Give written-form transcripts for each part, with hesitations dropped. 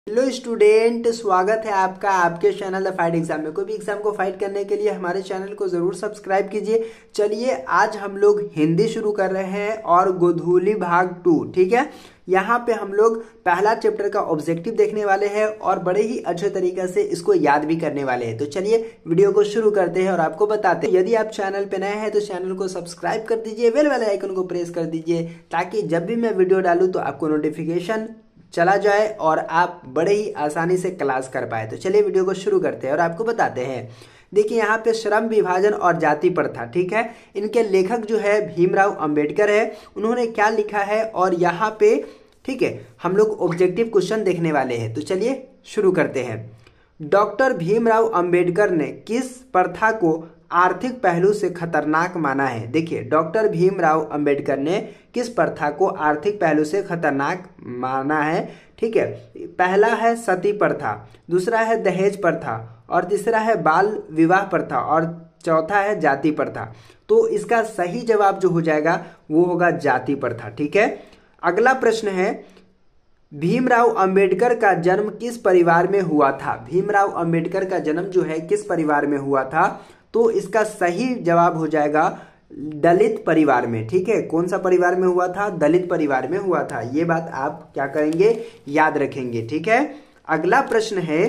Hello student, स्वागत है आपका आपके चैनल द फाइट एग्जाम में। कोई भी एग्जाम को फाइट करने के लिए हमारे चैनल को जरूर सब्सक्राइब कीजिए। चलिए आज हम लोग हिंदी शुरू कर रहे हैं और गोधूली भाग 2। ठीक है, यहाँ पे हम लोग पहला चैप्टर का ऑब्जेक्टिव देखने वाले हैं और बड़े ही अच्छे तरीके से इसको याद भी करने वाले हैं। तो चलिए वीडियो को शुरू करते हैं और आपको बताते हैं। यदि आप चैनल पे नए हैं तो चैनल को सब्सक्राइब कर दीजिए, बेल वाले आइकन को प्रेस कर दीजिए ताकि जब भी मैं वीडियो डालूं तो आपको नोटिफिकेशन चला जाए और आप बड़े ही आसानी से क्लास कर पाए। तो चलिए वीडियो को शुरू करते हैं और आपको बताते हैं। देखिए यहाँ पे श्रम विभाजन और जाति प्रथा, ठीक है, इनके लेखक जो है भीमराव अंबेडकर है। उन्होंने क्या लिखा है और यहाँ पे ठीक है हम लोग ऑब्जेक्टिव क्वेश्चन देखने वाले हैं। तो चलिए शुरू करते हैं। डॉक्टर भीमराव अंबेडकर ने किस प्रथा को आर्थिक पहलू से खतरनाक माना है? देखिए डॉक्टर भीमराव अंबेडकर ने किस प्रथा को आर्थिक पहलू से खतरनाक माना है? ठीक है, पहला है सती प्रथा, दूसरा है दहेज प्रथा और तीसरा है बाल विवाह प्रथा और चौथा है जाति प्रथा। तो इसका सही जवाब जो हो जाएगा वो होगा जाति प्रथा। ठीक है, अगला प्रश्न है भीमराव अंबेडकर का जन्म किस परिवार में हुआ था? भीमराव अंबेडकर का जन्म जो है किस परिवार में हुआ था? तो इसका सही जवाब हो जाएगा दलित परिवार में। ठीक है, कौन सा परिवार में हुआ था? दलित परिवार में हुआ था। ये बात आप क्या करेंगे? याद रखेंगे। ठीक है, अगला प्रश्न है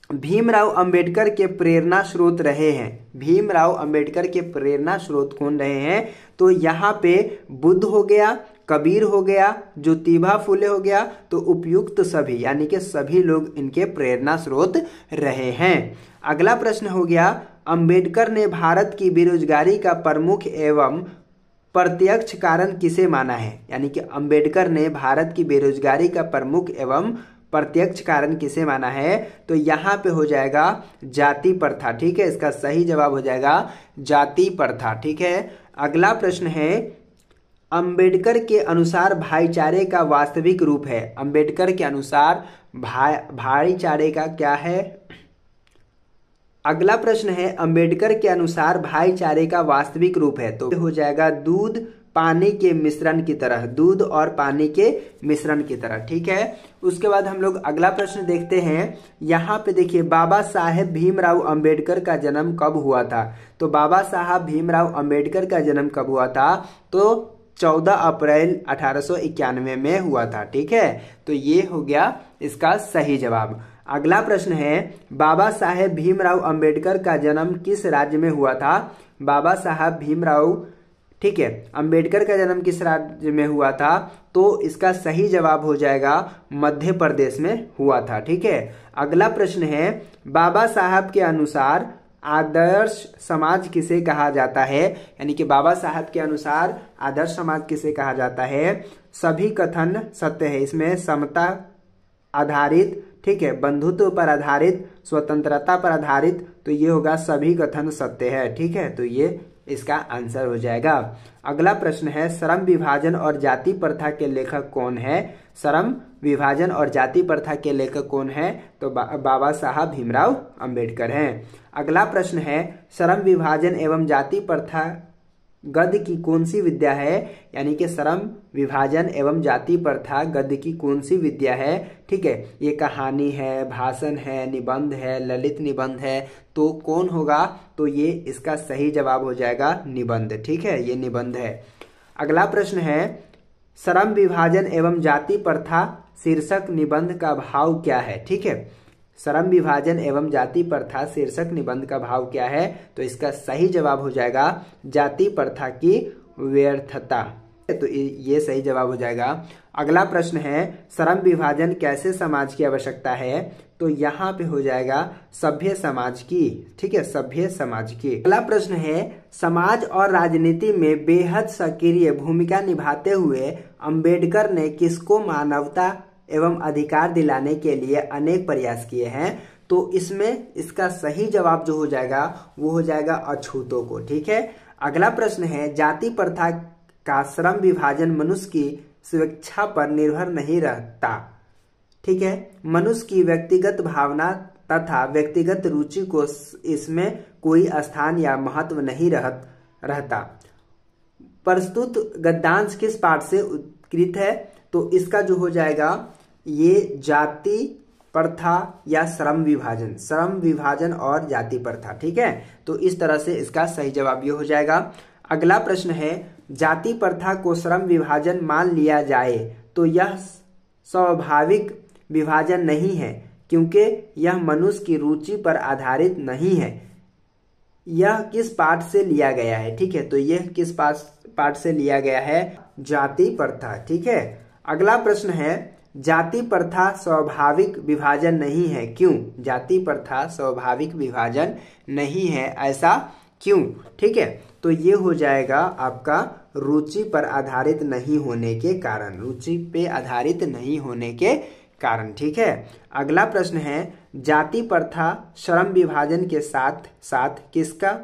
भीमराव अंबेडकर के प्रेरणा स्रोत रहे हैं। भीमराव अंबेडकर के प्रेरणा स्रोत कौन रहे हैं? तो यहाँ पे बुद्ध हो गया, कबीर हो गया, ज्योतिबा फुले हो गया। तो उपयुक्त सभी यानी कि सभी लोग इनके प्रेरणा स्रोत रहे हैं। अगला प्रश्न हो गया अंबेडकर ने भारत की बेरोजगारी का प्रमुख एवं प्रत्यक्ष कारण किसे माना है? यानी कि अंबेडकर ने भारत की बेरोजगारी का प्रमुख एवं प्रत्यक्ष कारण किसे माना है? तो यहाँ पे हो जाएगा जाति प्रथा। ठीक है, इसका सही जवाब हो जाएगा जाति प्रथा। ठीक है, अगला प्रश्न है अंबेडकर के अनुसार भाईचारे का वास्तविक रूप है। अंबेडकर के अनुसार भाईचारे का क्या है? अगला प्रश्न है अंबेडकर के अनुसार भाईचारे का वास्तविक रूप है। तो हो जाएगा दूध पानी के मिश्रण की तरह, दूध और पानी के मिश्रण की तरह। ठीक है, उसके बाद हम लोग अगला प्रश्न देखते हैं। यहाँ पे देखिए बाबा साहेब भीमराव अंबेडकर का जन्म कब हुआ था? तो बाबा साहब भीमराव अंबेडकर का जन्म कब हुआ था? तो 14 अप्रैल 1891 में हुआ था। ठीक है, तो ये हो गया इसका सही जवाब। अगला प्रश्न है बाबा साहेब भीमराव अंबेडकर का जन्म किस राज्य में हुआ था? बाबा साहब भीमराव ठीक है अंबेडकर का जन्म किस राज्य में हुआ था? तो इसका सही जवाब हो जाएगा मध्य प्रदेश में हुआ था। ठीक है, अगला प्रश्न है बाबा साहब के अनुसार आदर्श समाज किसे कहा जाता है? यानी कि बाबा साहब के अनुसार आदर्श समाज किसे कहा जाता है? सभी कथन सत्य है, इसमें समता आधारित, ठीक है, बंधुत्व पर आधारित, स्वतंत्रता पर आधारित। तो ये होगा सभी कथन सत्य है। ठीक है, तो ये इसका आंसर हो जाएगा। अगला प्रश्न है श्रम विभाजन और जाति प्रथा के लेखक कौन है? श्रम विभाजन और जाति प्रथा के लेखक कौन है? तो बाबा साहब भीमराव अंबेडकर हैं। अगला प्रश्न है श्रम विभाजन एवं जाति प्रथा गद्य की कौन सी विद्या है? यानी कि श्रम विभाजन एवं जाति प्रथा गद्य की कौन सी विद्या है? ठीक है, ये कहानी है, भाषण है, निबंध है, ललित निबंध है। तो कौन होगा? तो ये इसका सही जवाब हो जाएगा निबंध। ठीक है, ये निबंध है। अगला प्रश्न है श्रम विभाजन एवं जाति प्रथा शीर्षक निबंध का भाव क्या है? ठीक है, श्रम विभाजन एवं जाति प्रथा शीर्षक निबंध का भाव क्या है? तो इसका सही जवाब हो जाएगा जाति प्रथा की व्यर्थता। तो ये सही जवाब हो जाएगा। अगला प्रश्न है श्रम विभाजन कैसे समाज की आवश्यकता है? तो यहाँ पे हो जाएगा सभ्य समाज की। ठीक है, सभ्य समाज की। अगला प्रश्न है समाज और राजनीति में बेहद सक्रिय भूमिका निभाते हुए अंबेडकर ने किसको मानवता एवं अधिकार दिलाने के लिए अनेक प्रयास किए हैं? तो इसमें इसका सही जवाब जो हो जाएगा वो हो जाएगा अछूतों को। ठीक है, अगला प्रश्न है जाति प्रथा का श्रम विभाजन मनुष्य की स्वेच्छा पर निर्भर नहीं रहता। ठीक है, मनुष्य की व्यक्तिगत भावना तथा व्यक्तिगत रुचि को इसमें कोई स्थान या महत्व नहीं रहता। प्रस्तुत गद्यांश किस पाठ से उत्कृत है? तो इसका जो हो जाएगा ये जाति प्रथा या श्रम विभाजन और जाति प्रथा। ठीक है, तो इस तरह से इसका सही जवाब ये हो जाएगा। अगला प्रश्न है, जाति प्रथा को श्रम विभाजन मान लिया जाए तो यह स्वाभाविक विभाजन नहीं है, क्योंकि यह मनुष्य की रुचि पर आधारित नहीं है। यह किस पाठ से लिया गया है? ठीक है, तो यह किस पाठ से लिया गया है? जाति प्रथा। ठीक है, अगला प्रश्न है, जाति प्रथा स्वाभाविक विभाजन नहीं है, क्यों? जाति प्रथा स्वाभाविक विभाजन नहीं है, ऐसा क्यों? ठीक है, तो ये हो जाएगा आपका रुचि पर आधारित नहीं होने के कारण, रुचि पे आधारित नहीं होने के कारण। ठीक है, अगला प्रश्न है, जाति प्रथा श्रम विभाजन के साथ साथ किसका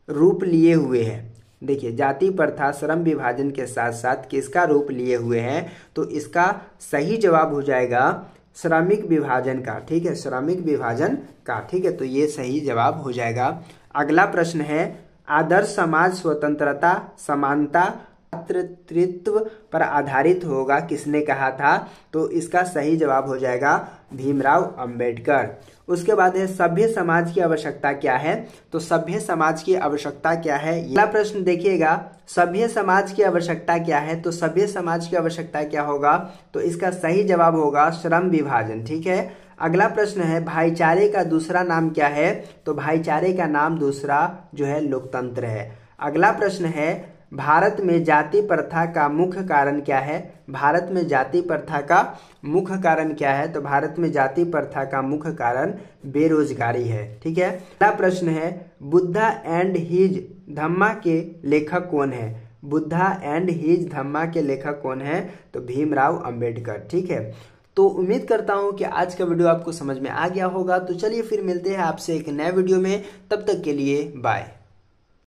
रूप लिए हुए है? देखिए, जाति प्रथा श्रम विभाजन के साथ साथ किसका रूप लिए हुए हैं? तो इसका सही जवाब हो जाएगा श्रमिक विभाजन का। ठीक है, श्रमिक विभाजन का। ठीक है, तो ये सही जवाब हो जाएगा। अगला प्रश्न है, आदर्श समाज स्वतंत्रता, समानता, मातृत्व पर आधारित होगा, किसने कहा था? तो इसका सही जवाब हो जाएगा भीमराव अंबेडकर। उसके बाद है, सभ्य समाज की आवश्यकता क्या है? तो सभ्य समाज की आवश्यकता क्या है? अगला प्रश्न देखिएगा, सभ्य समाज की आवश्यकता क्या है? तो सभ्य समाज की आवश्यकता क्या होगा? तो इसका सही जवाब होगा श्रम विभाजन। ठीक है, अगला प्रश्न है, भाईचारे का दूसरा नाम क्या है? तो भाईचारे का नाम दूसरा जो है लोकतंत्र है। अगला प्रश्न है, भारत में जाति प्रथा का मुख्य कारण क्या है? भारत में जाति प्रथा का मुख्य कारण क्या है? तो भारत में जाति प्रथा का मुख्य कारण बेरोजगारी है। ठीक है, अगला प्रश्न है, बुद्धा एंड हिज धम्मा के लेखक कौन है? बुद्धा एंड हिज धम्मा के लेखक कौन है? तो भीमराव अंबेडकर। ठीक है, तो उम्मीद करता हूं कि आज का वीडियो आपको समझ में आ गया होगा। तो चलिए फिर मिलते हैं आपसे एक नए वीडियो में, तब तक के लिए बाय।